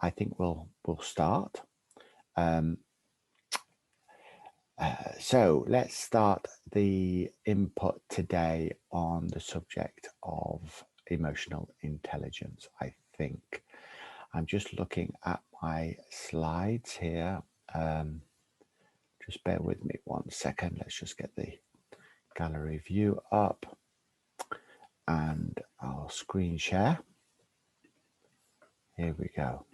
I think we'll start. So let's start the input today on the subject of emotional intelligence. I think I'm just looking at my slides here. Just bear with me 1 second. Let's just get the gallery view up and I'll screen share. Here we go.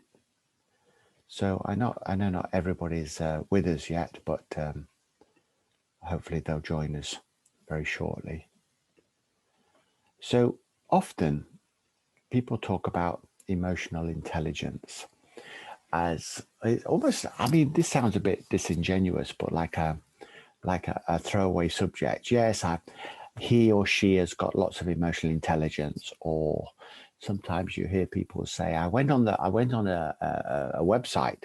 So I know not everybody's with us yet, but hopefully they'll join us very shortly. So often people talk about emotional intelligence as almost, I mean, this sounds a bit disingenuous, but like a throwaway subject. Yes, he or she has got lots of emotional intelligence. Or sometimes you hear people say, I went on a website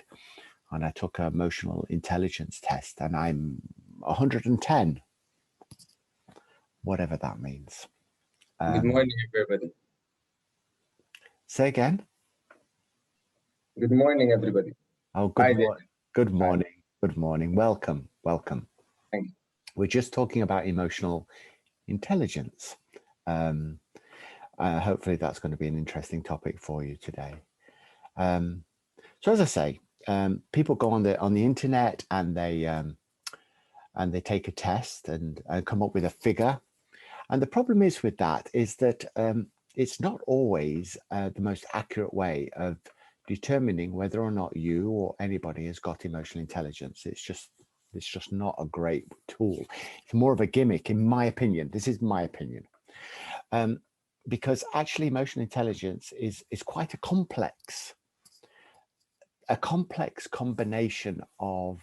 and I took an emotional intelligence test and I'm 110, whatever that means. Good morning, everybody. Say again. Good morning, everybody. Oh, Hi, David. good Hi. morning. Good morning. Welcome. Thank you. We're just talking about emotional intelligence. Hopefully that's going to be an interesting topic for you today. So as I say, people go on the internet and they take a test and come up with a figure. And the problem is with that is that it's not always the most accurate way of determining whether or not you or anybody has got emotional intelligence. It's just not a great tool. It's more of a gimmick, in my opinion. This is my opinion. Because actually emotional intelligence is quite a complex combination of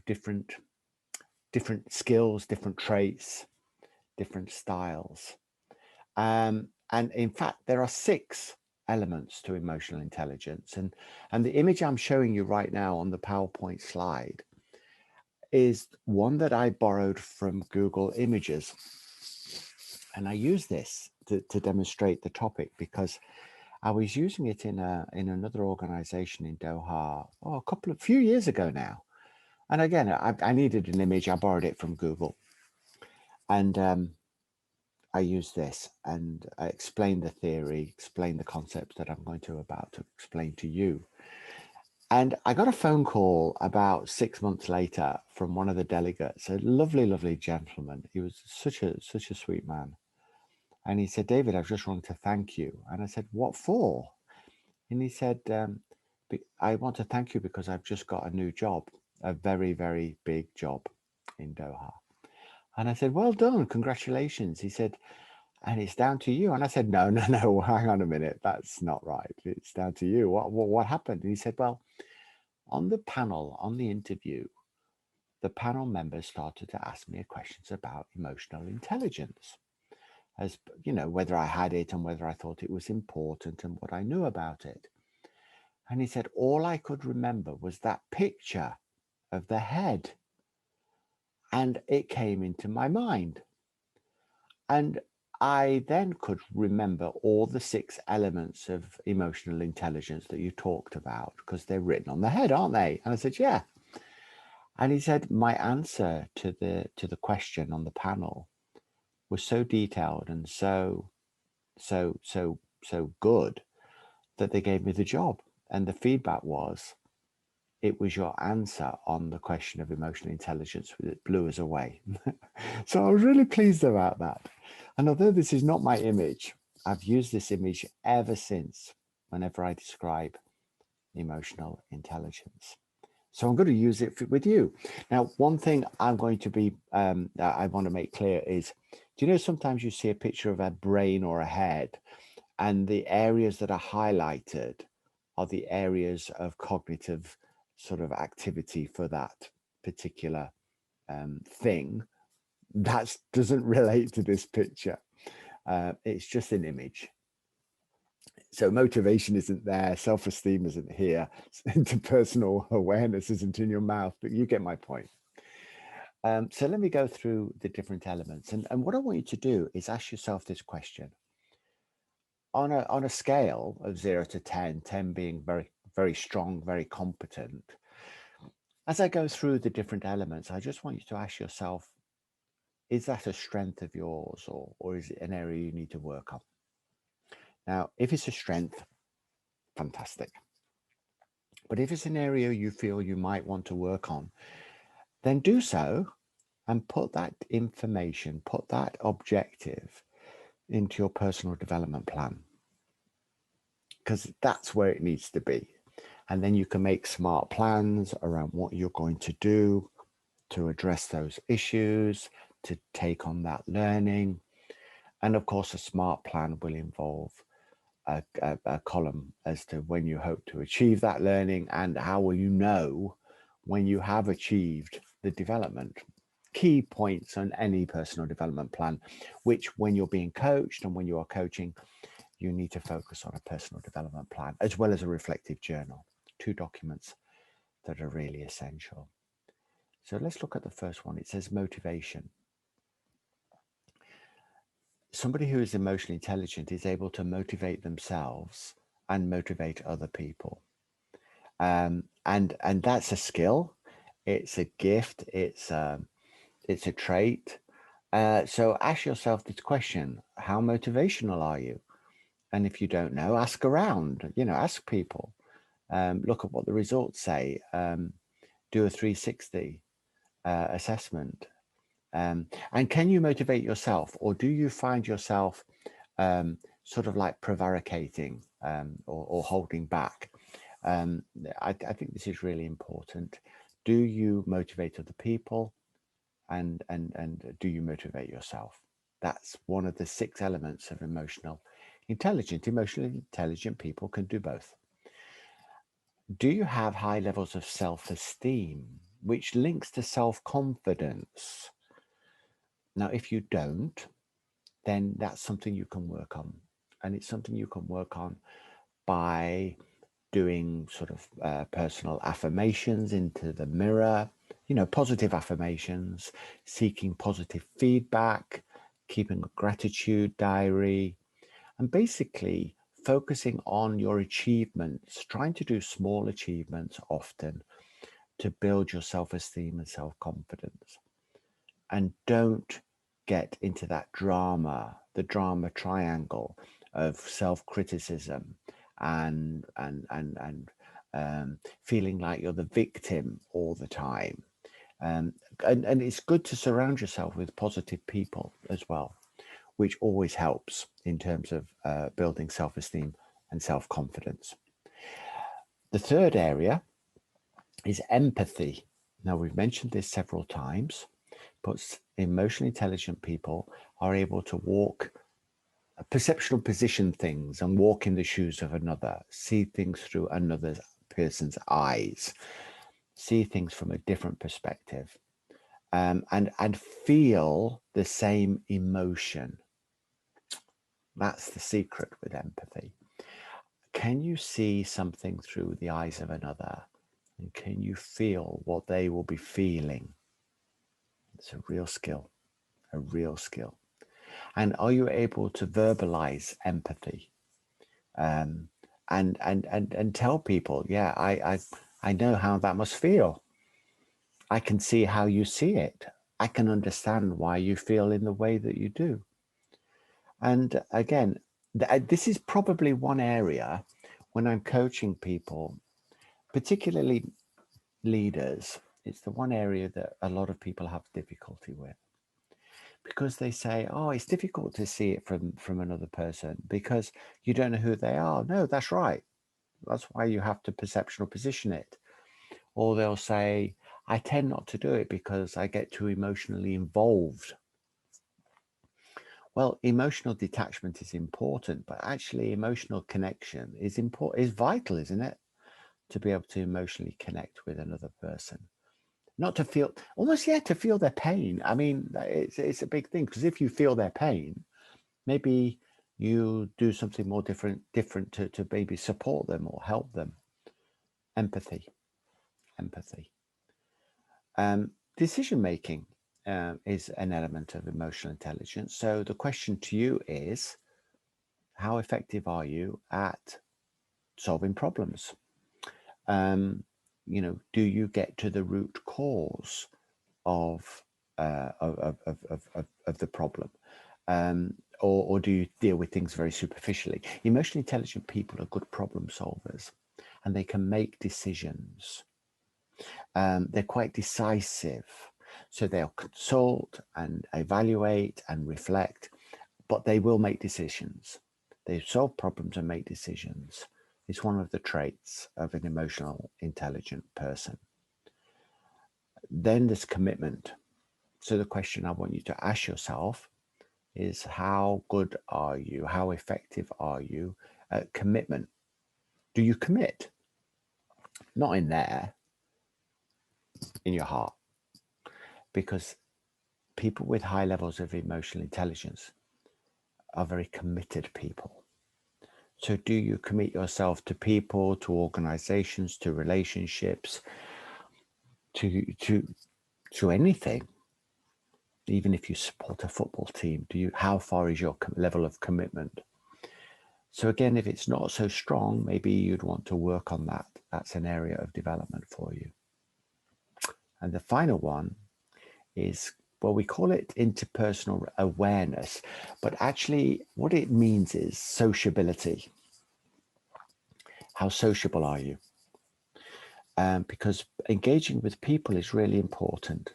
different skills, different traits, different styles. And in fact, there are 6 elements to emotional intelligence. And the image I'm showing you right now on the PowerPoint slide is one that I borrowed from Google Images. And I use this to demonstrate the topic because I was using it in another organization in Doha, a few years ago now. And again, I needed an image. I borrowed it from Google. And I used this and I explained the theory, explained the concepts that I'm about to explain to you. And I got a phone call about 6 months later from one of the delegates, a lovely, lovely gentleman. He was such a sweet man. And he said, David, I've just wanted to thank you. And I said, what for? And he said, I want to thank you because I've just got a new job, a very, very big job in Doha. And I said, well done, congratulations. He said, and it's down to you. And I said, no, hang on a minute. That's not right. It's down to you. What happened? And he said, well, on the panel, on the interview, the panel members started to ask me questions about emotional intelligence. As you know, whether I had it and whether I thought it was important and what I knew about it. And he said, all I could remember was that picture of the head. And it came into my mind. And I then could remember all the 6 elements of emotional intelligence that you talked about because they're written on the head, aren't they? And I said, yeah. And he said, my answer to the question on the panel was so detailed and so good that they gave me the job. And the feedback was, it was your answer on the question of emotional intelligence that blew us away. So I was really pleased about that. And although this is not my image, I've used this image ever since whenever I describe emotional intelligence. So I'm going to use it with you. Now, one thing I'm going to be, I want to make clear is, do you know, sometimes you see a picture of a brain or a head and the areas that are highlighted are the areas of cognitive sort of activity for that particular thing. That doesn't relate to this picture. It's just an image. So motivation isn't there, self-esteem isn't here, interpersonal awareness isn't in your mouth, but you get my point. So let me go through the different elements. And what I want you to do is ask yourself this question. On a scale of 0 to 10, 10 being very, very strong, very competent. As I go through the different elements, I just want you to ask yourself, is that a strength of yours, or is it an area you need to work on? Now, if it's a strength, fantastic. But if it's an area you feel you might want to work on, then do so and put that information, put that objective into your personal development plan, because that's where it needs to be. And then you can make smart plans around what you're going to do to address those issues, to take on that learning. And of course, a smart plan will involve a column as to when you hope to achieve that learning and how will you know when you have achieved the development. Key points on any personal development plan, which when you're being coached and when you are coaching, you need to focus on a personal development plan as well as a reflective journal, 2 documents that are really essential. So let's look at the first one. It says motivation. Somebody who is emotionally intelligent is able to motivate themselves and motivate other people. And that's a skill. It's a gift. It's a trait. So ask yourself this question: how motivational are you? And if you don't know, ask around. Ask people. Look at what the results say. Do a 360 assessment. And can you motivate yourself, or do you find yourself sort of like prevaricating or holding back? I think this is really important. Do you motivate other people, and do you motivate yourself? That's one of the 6 elements of emotional intelligence. Emotionally intelligent people can do both. Do you have high levels of self-esteem, which links to self-confidence? Now, if you don't, then that's something you can work on. And it's something you can work on by doing sort of personal affirmations into the mirror, positive affirmations, seeking positive feedback, keeping a gratitude diary, and basically focusing on your achievements, trying to do small achievements often to build your self-esteem and self-confidence. And don't get into that drama, the drama triangle of self-criticism and feeling like you're the victim all the time. And it's good to surround yourself with positive people as well, which always helps in terms of building self-esteem and self-confidence. The third area is empathy. Now, we've mentioned this several times, but emotionally intelligent people are able to perceptual position things and walk in the shoes of another, see things through another person's eyes, see things from a different perspective, and feel the same emotion. That's the secret with empathy. Can you see something through the eyes of another? And can you feel what they will be feeling? It's a real skill, a real skill. And are you able to verbalize empathy? And tell people, yeah, I know how that must feel. I can see how you see it. I can understand why you feel in the way that you do. And again, this is probably one area when I'm coaching people, particularly leaders, it's the one area that a lot of people have difficulty with, because they say, oh, it's difficult to see it from another person because you don't know who they are. No, that's right. That's why you have to perceptual position it. Or they'll say, I tend not to do it because I get too emotionally involved. Well, emotional detachment is important, but actually emotional connection is vital, isn't it? To be able to emotionally connect with another person. Not to feel, almost, yeah, to feel their pain. I mean, it's a big thing, because if you feel their pain, maybe you do something more different to maybe support them or help them. Empathy. Decision making is an element of emotional intelligence. So the question to you is, how effective are you at solving problems? Do you get to the root cause of the problem, or do you deal with things very superficially? Emotionally intelligent people are good problem solvers, and they can make decisions. They're quite decisive, so they'll consult and evaluate and reflect, but they will make decisions. They solve problems and make decisions. It's one of the traits of an emotional intelligent person. Then there's commitment. So the question I want you to ask yourself is, how good are you? How effective are you at commitment? Do you commit? Not in there, in your heart. Because people with high levels of emotional intelligence are very committed people. So do you commit yourself to people, to organizations, to relationships, to anything? Even if you support a football team, how far is your level of commitment? So again, if it's not so strong, maybe you'd want to work on that. That's an area of development for you. And the final one is, well, we call it interpersonal awareness, but actually what it means is sociability. How sociable are you? Because engaging with people is really important.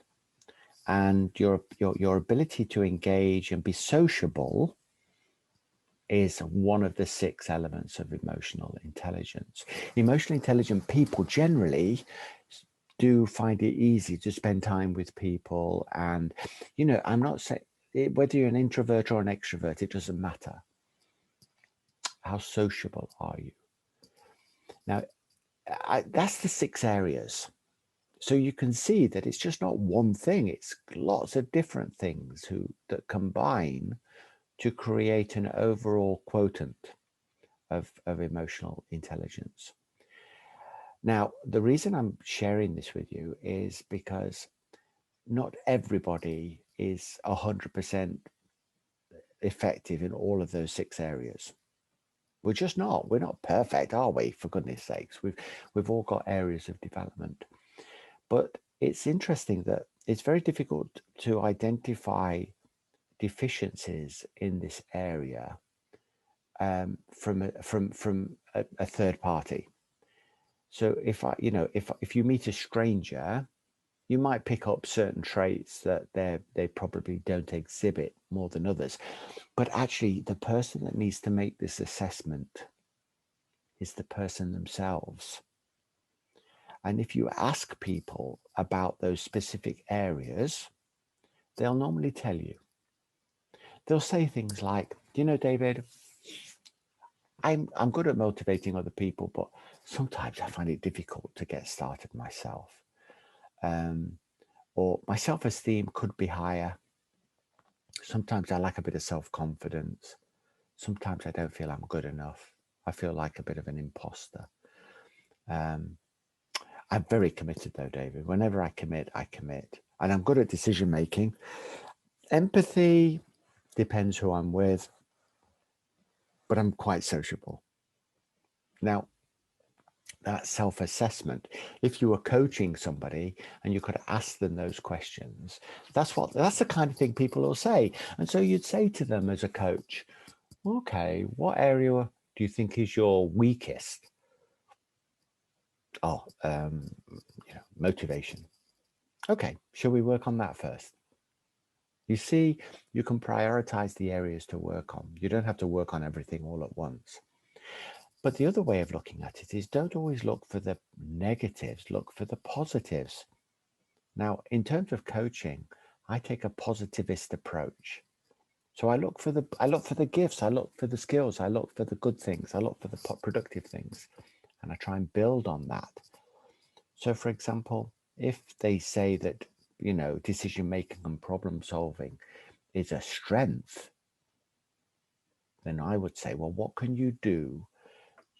And your ability to engage and be sociable is one of the 6 elements of emotional intelligence. Emotionally intelligent people generally do find it easy to spend time with people. And, I'm not saying whether you're an introvert or an extrovert, it doesn't matter. How sociable are you? Now, that's the 6 areas. So you can see that it's just not one thing. It's lots of different things that combine to create an overall quotient of emotional intelligence. Now, the reason I'm sharing this with you is because not everybody is 100% effective in all of those 6 areas. We're just not. We're not perfect, are we? For goodness sakes, we've all got areas of development. But it's interesting that it's very difficult to identify deficiencies in this area from a third party. So if you meet a stranger, you might pick up certain traits that they probably don't exhibit more than others. But actually, the person that needs to make this assessment is the person themselves. And if you ask people about those specific areas, they'll normally tell you. They'll say things like, David, I'm good at motivating other people, but sometimes I find it difficult to get started myself. Or my self-esteem could be higher. Sometimes I lack a bit of self-confidence. Sometimes I don't feel I'm good enough. I feel like a bit of an imposter. I'm very committed though, David. Whenever I commit, I commit. And I'm good at decision making. Empathy depends who I'm with, but I'm quite sociable. Now, that self-assessment, if you were coaching somebody and you could ask them those questions, that's the kind of thing people will say. And so you'd say to them as a coach, okay, what area do you think is your weakest? Oh, motivation. Okay, shall we work on that first? You see, you can prioritize the areas to work on. You don't have to work on everything all at once. But the other way of looking at it is, don't always look for the negatives, look for the positives. Now, in terms of coaching, I take a positivist approach. So I look for the gifts, I look for the skills, I look for the good things, I look for the productive things, and I try and build on that. So for example, if they say that, decision making and problem solving is a strength, then I would say, well, what can you do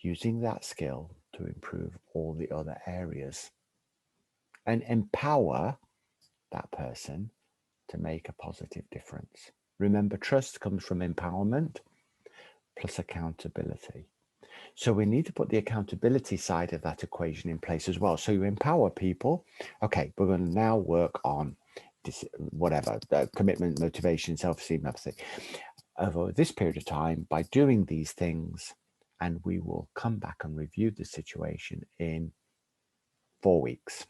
using that skill to improve all the other areas and empower that person to make a positive difference? Remember, trust comes from empowerment plus accountability. So we need to put the accountability side of that equation in place as well. So you empower people. Okay, we're going to now work on this, whatever, commitment, motivation, self-esteem, empathy over this period of time by doing these things. And we will come back and review the situation in 4 weeks.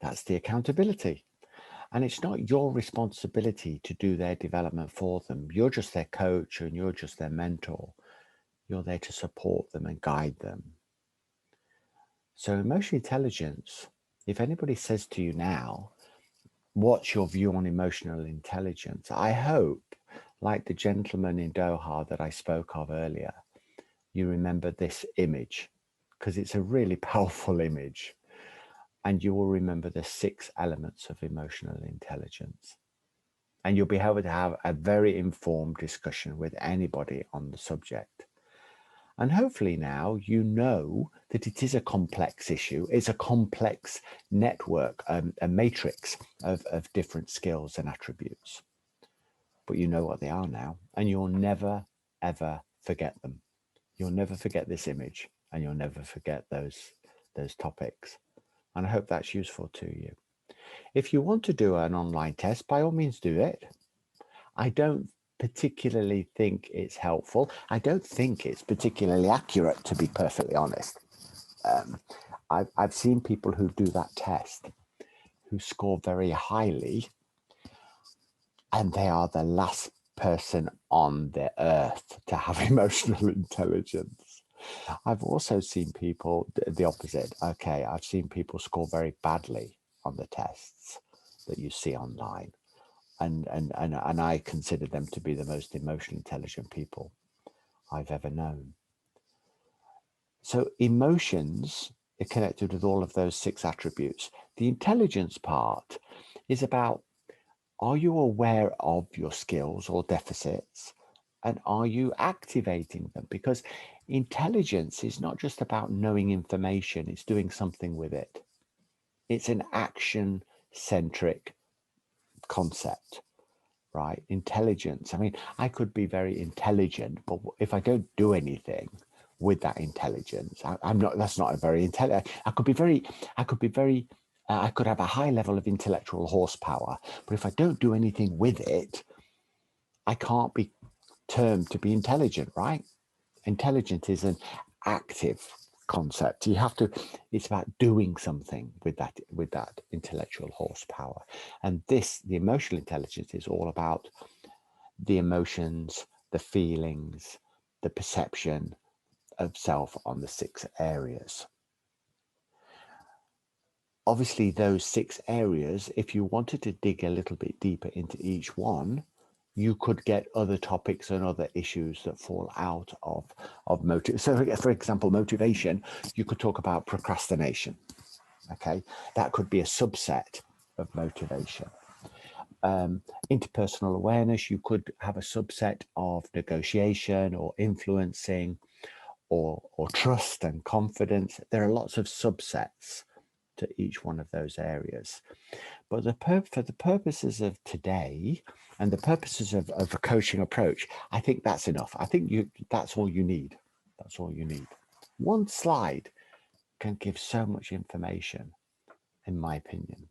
That's the accountability. And it's not your responsibility to do their development for them. You're just their coach and you're just their mentor. You're there to support them and guide them. So emotional intelligence, if anybody says to you now, what's your view on emotional intelligence? I hope, like the gentleman in Doha that I spoke of earlier, you remember this image, because it's a really powerful image. And you will remember the 6 elements of emotional intelligence. And you'll be able to have a very informed discussion with anybody on the subject. And hopefully now you know that it is a complex issue. It's a complex network, a matrix of different skills and attributes. But you know what they are now, and you'll never, ever forget them. You'll never forget this image, and you'll never forget those topics. And I hope that's useful to you. If you want to do an online test, by all means do it. I don't particularly think it's helpful. I don't think it's particularly accurate, to be perfectly honest. I've seen people who do that test who score very highly, and they are the last person on the earth to have emotional intelligence. I've also seen people the opposite. Okay, I've seen people score very badly on the tests that you see online. And I consider them to be the most emotionally intelligent people I've ever known. So emotions are connected with all of those 6 attributes. The intelligence part is about, are you aware of your skills or deficits? And are you activating them? Because intelligence is not just about knowing information, it's doing something with it. It's an action-centric concept. Right? Intelligence. I mean, I could be very intelligent, but if I don't do anything with that intelligence, I'm not, that's not a very intelligent. I could have a high level of intellectual horsepower, but if I don't do anything with it, I can't be termed to be intelligent, right? Intelligent is an active concept. You have to, it's about doing something with that intellectual horsepower. And the emotional intelligence is all about the emotions, the feelings, the perception of self on the 6 areas. Obviously, those 6 areas, if you wanted to dig a little bit deeper into each one, you could get other topics and other issues that fall out of motive. So for example, motivation, you could talk about procrastination. Okay, that could be a subset of motivation. Interpersonal awareness, you could have a subset of negotiation or influencing or trust and confidence. There are lots of subsets to each one of those areas. But for the purposes of today and the purposes of a coaching approach, I think that's enough. I think that's all you need. That's all you need. One slide can give so much information, in my opinion.